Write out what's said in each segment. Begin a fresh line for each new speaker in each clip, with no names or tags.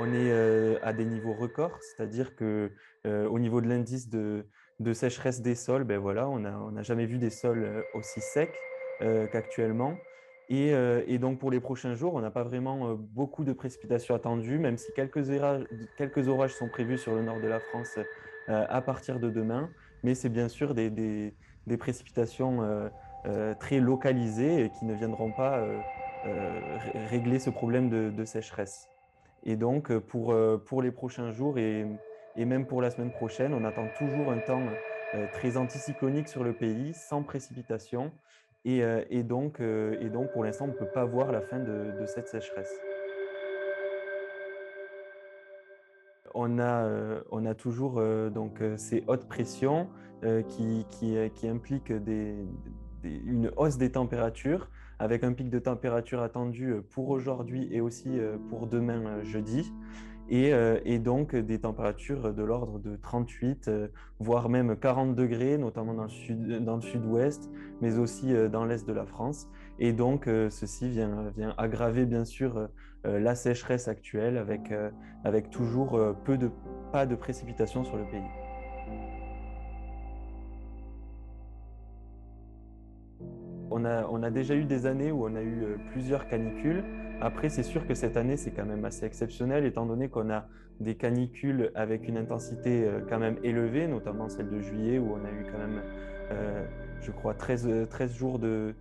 On est à des niveaux records, c'est-à-dire que au niveau de l'indice de sécheresse des sols, ben voilà, on n'a jamais vu des sols aussi secs qu'actuellement. Et donc pour les prochains jours, on n'a pas vraiment beaucoup de précipitations attendues, même si quelques orages sont prévus sur le nord de la France à partir de demain. Mais c'est bien sûr des précipitations très localisées et qui ne viendront pas régler ce problème de sécheresse. Et donc, pour les prochains jours et même pour la semaine prochaine, on attend toujours un temps très anticyclonique sur le pays, sans précipitation. Et donc, pour l'instant, on ne peut pas voir la fin de cette sécheresse. On a toujours ces hautes pressions qui impliquent une hausse des températures, avec un pic de température attendu pour aujourd'hui et aussi pour demain jeudi. Et donc des températures de l'ordre de 38, voire même 40 degrés, notamment dans le sud-ouest, mais aussi dans l'est de la France. Et donc ceci vient aggraver bien sûr la sécheresse actuelle avec toujours pas de précipitations sur le pays. On a déjà eu des années où on a eu plusieurs canicules. Après, c'est sûr que cette année, c'est quand même assez exceptionnel, étant donné qu'on a des canicules avec une intensité quand même élevée, notamment celle de juillet, où on a eu quand même, euh, je crois, 13 jours de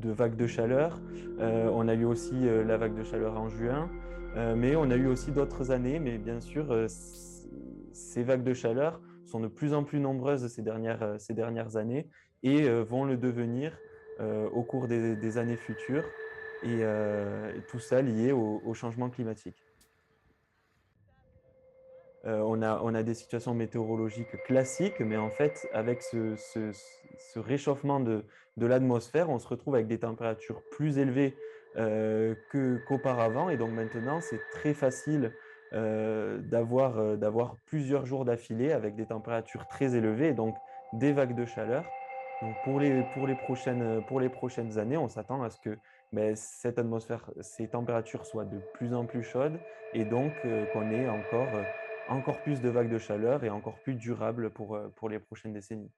vagues de chaleur. On a eu aussi la vague de chaleur en juin, mais on a eu aussi d'autres années. Mais bien sûr, ces vagues de chaleur sont de plus en plus nombreuses ces dernières années et vont le devenir au cours des années futures, et tout ça lié au changement climatique. On a des situations météorologiques classiques, mais en fait, avec ce réchauffement de l'atmosphère, on se retrouve avec des températures plus élevées qu'auparavant. Et donc maintenant, c'est très facile d'avoir plusieurs jours d'affilée avec des températures très élevées et donc des vagues de chaleur. Donc pour les prochaines années, on s'attend à ce que cette atmosphère, ces températures soient de plus en plus chaudes et donc qu'on ait encore plus de vagues de chaleur et encore plus durables pour les prochaines décennies.